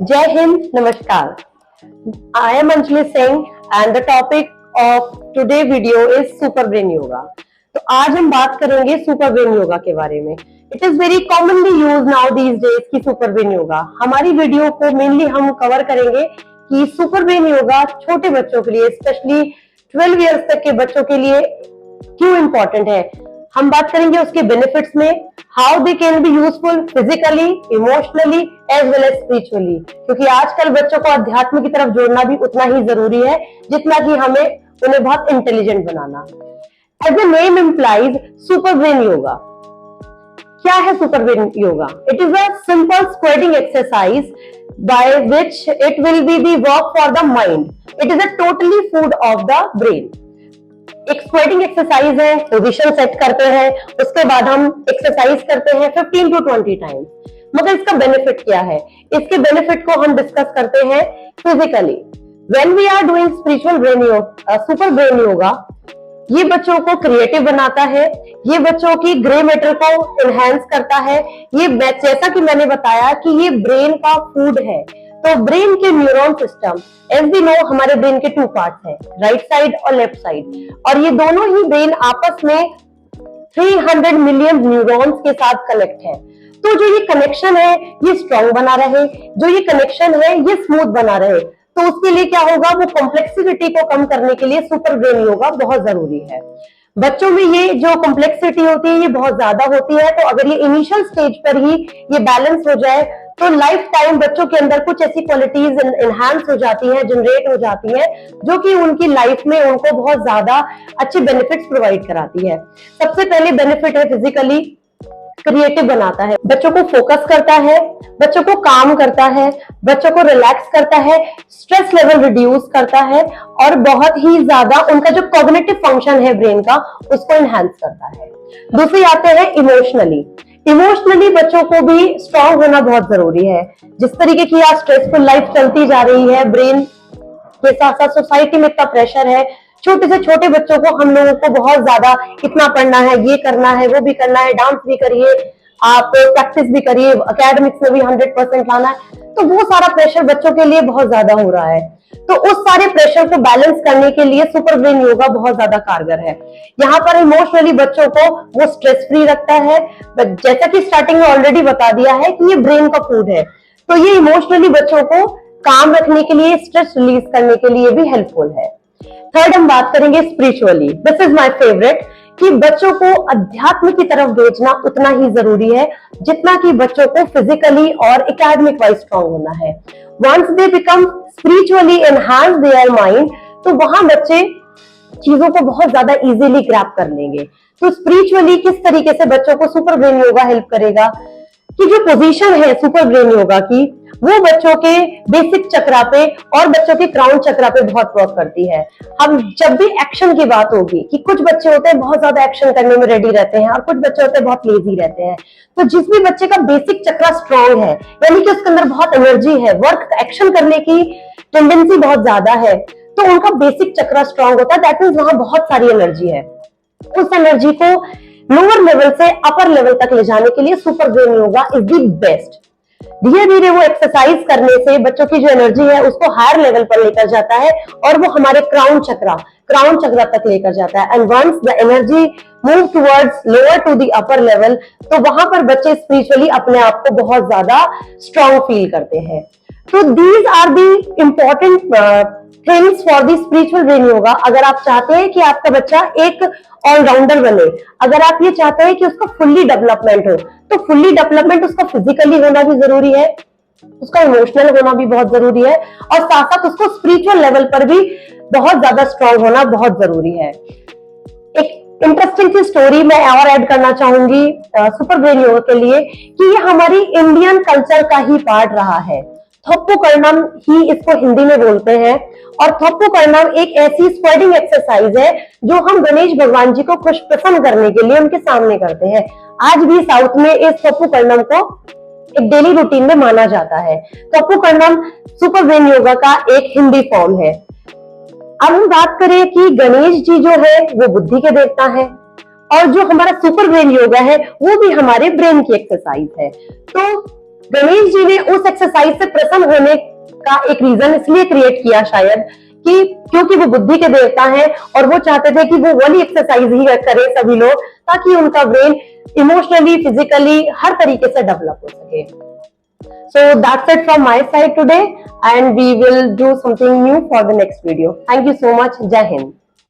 Jai Hind, Namaskar. I am Anjali Singh and the topic of today video is Super Brain Yoga. तो आज हम बात करेंगे super brain yoga के बारे में. It is very commonly use now these days की सुपर ब्रेन योगा. हमारी वीडियो को मेनली हम कवर करेंगे कि सुपर ब्रेन योगा छोटे बच्चों के लिए, स्पेशली 12 इयर्स तक के बच्चों के लिए क्यों इम्पोर्टेंट है. हम बात करेंगे उसके बेनिफिट्स में, how they can be useful physically, emotionally as well as spiritually, क्योंकि आजकल बच्चों को अध्यात्म की तरफ जोड़ना भी उतना ही जरूरी है जितना कि हमें उन्हें बहुत इंटेलिजेंट बनाना. As the name implies super brain yoga. क्या है super brain yoga? It is a simple squatting exercise by which it will be the work for the mind. It is a totally food of the brain. एक squatting exercise है, position set करते हैं, उसके बाद हम exercise करते हैं 15 to 20 times. मगर इसका बेनिफिट क्या है? इसके बेनिफिट को हम डिस्कस करते हैं physically. When we are doing spiritual brain yoga, super brain yoga, ये बच्चों को क्रिएटिव बनाता है, ये बच्चों की ग्रे मैटर को एनहांस करता है. ये जैसा कि मैंने बताया कि ये ब्रेन का फूड है. तो ब्रेन के neuron system, as we know, हमारे ब्रेन के 2 पार्ट्स हैं, राइट साइड और लेफ्ट साइड, और ये दोनों ही ब्रेन आपस में 300 मिलियन न्यूरॉन्स के साथ कनेक्ट है. तो जो ये कनेक्शन है ये स्ट्रॉन्ग बना रहे, जो ये कनेक्शन है ये स्मूथ बना रहे, तो उसके लिए क्या होगा, वो कॉम्प्लेक्सिटी को कम करने के लिए सुपर ब्रेन योगा बहुत जरूरी है. बच्चों में ये जो कॉम्प्लेक्सिटी होती है ये बहुत ज्यादा होती है. तो अगर ये इनिशियल स्टेज पर ही ये बैलेंस हो जाए तो लाइफ टाइम बच्चों के अंदर कुछ ऐसी क्वालिटीज एनहांस हो जाती हैं, जनरेट हो जाती हैं, जो कि उनकी लाइफ में उनको बहुत ज्यादा अच्छे बेनिफिट्स प्रोवाइड कराती है. सबसे पहले बेनिफिट है फिजिकली, क्रिएटिव बनाता है, बच्चों को फोकस करता है, बच्चों को काम करता है, बच्चों को रिलैक्स करता है, स्ट्रेस लेवल रिड्यूस करता है, और बहुत ही ज्यादा उनका जो कॉग्निटिव फंक्शन है ब्रेन का उसको एनहांस करता है. दूसरी आते हैं इमोशनली. इमोशनली बच्चों को भी स्ट्रांग होना बहुत जरूरी है. जिस तरीके की आज स्ट्रेसफुल लाइफ चलती जा रही है, ब्रेन के साथ साथ सोसाइटी में इतना प्रेशर है, छोटे से छोटे बच्चों को हम लोगों को बहुत ज्यादा इतना पढ़ना है, ये करना है, वो भी करना है, डांस भी करिए, आप प्रैक्टिस भी करिए, एकेडमिक्स में भी 100% लाना है, तो वो सारा प्रेशर बच्चों के लिए बहुत ज्यादा हो रहा है. तो उस सारे प्रेशर को बैलेंस करने के लिए सुपर ब्रेन योगा बहुत ज्यादा कारगर है. यहाँ पर इमोशनली बच्चों को वो स्ट्रेस फ्री रखता है. जैसा कि स्टार्टिंग में ऑलरेडी बता दिया है कि ये ब्रेन का फूड है, तो ये इमोशनली बच्चों को काम रखने के लिए, स्ट्रेस रिलीज करने के लिए भी हेल्पफुल है. थर्ड हम बात करेंगे spiritually. This is my favourite, कि बच्चों को अध्यात्म की तरफ भेजना उतना ही जरूरी है जितना कि बच्चों को फिजिकली और एकेडमिक वाइज स्ट्रांग होना है. Once they become spiritually enhance their mind, तो वहां बच्चे चीजों को बहुत ज्यादा इजीली ग्रैब कर लेंगे. तो स्पिरिचुअली किस तरीके से बच्चों को सुपर ब्रेन योगा हेल्प करेगा, कि जो पोजीशन है सुपर ब्रेन योगा की, वो बच्चों के बेसिक चक्रा पे और बच्चों के क्राउन चक्रा पे बहुत वर्क करती है. हम जब भी एक्शन की बात होगी, कि कुछ बच्चे होते हैं बहुत ज्यादा एक्शन करने में रेडी रहते हैं और कुछ बच्चे होते हैं बहुत लेजी रहते हैं, तो जिस भी बच्चे का बेसिक चक्रा स्ट्रांग है, यानी कि उसके अंदर बहुत एनर्जी है, वर्क एक्शन करने की टेंडेंसी बहुत ज्यादा है, तो उनका बेसिक चक्रा स्ट्रांग होता है. दैट मीन्स वहां बहुत सारी एनर्जी है. उस एनर्जी को लोअर लेवल से अपर लेवल तक ले जाने के लिए super brain yoga is the best. धीरे धीरे वो एक्सरसाइज करने से बच्चों की जो एनर्जी है उसको हायर लेवल पर लेकर जाता है, और वो हमारे क्राउन चक्रा तक लेकर जाता है. And once the energy move towards lower to the upper level, तो वहां पर बच्चे स्पिरिचुअली अपने आप को बहुत ज्यादा स्ट्रांग फील करते हैं. तो these are the important things for the spiritual brain yoga. अगर आप चाहते हैं कि आपका बच्चा एक ऑलराउंडर बने, अगर आप ये चाहते हैं कि उसका फुल्ली डेवलपमेंट हो, तो फुल्ली डेवलपमेंट उसका फिजिकली होना भी जरूरी है, उसका इमोशनल होना भी बहुत जरूरी है, और साथ साथ उसको स्पिरिचुअल लेवल पर भी बहुत ज्यादा स्ट्रांग होना बहुत जरूरी है. एक इंटरेस्टिंग सी स्टोरी मैं और ऐड करना चाहूंगी सुपर ब्रेन योगा के लिए, कि ये हमारी इंडियन कल्चर का ही पार्ट रहा है. थप्पू कर्णम ही इसको हिंदी में बोलते हैं, और थप्पू कर्णम एक ऐसी स्क्वेटिंग एक्सरसाइज है जो हम गणेश भगवान जी को खुश प्रसन्न करने के लिए उनके सामने करते हैं. आज भी साउथ में इस थप्पू कर्णम को एक डेली रूटीन में माना जाता है. थप्पू कर्णम सुपर ब्रेन योगा का एक हिंदी फॉर्म है. अब हम बात करें कि गणेश जी जो है वो बुद्धि के देवता है, और जो हमारा सुपर ब्रेन योगा है वो भी हमारे ब्रेन की एक्सरसाइज है. तो गणेश जी ने उस एक्सरसाइज से प्रसन्न होने का एक रीजन इसलिए क्रिएट किया शायद कि क्योंकि वो बुद्धि के देवता हैं और वो चाहते थे कि वो वाली एक्सरसाइज ही करें सभी लोग, ताकि उनका ब्रेन इमोशनली, फिजिकली हर तरीके से डेवलप हो सके। So that's it from my side today, and we will do something new for the next video. Thank you so much. Jai Hind.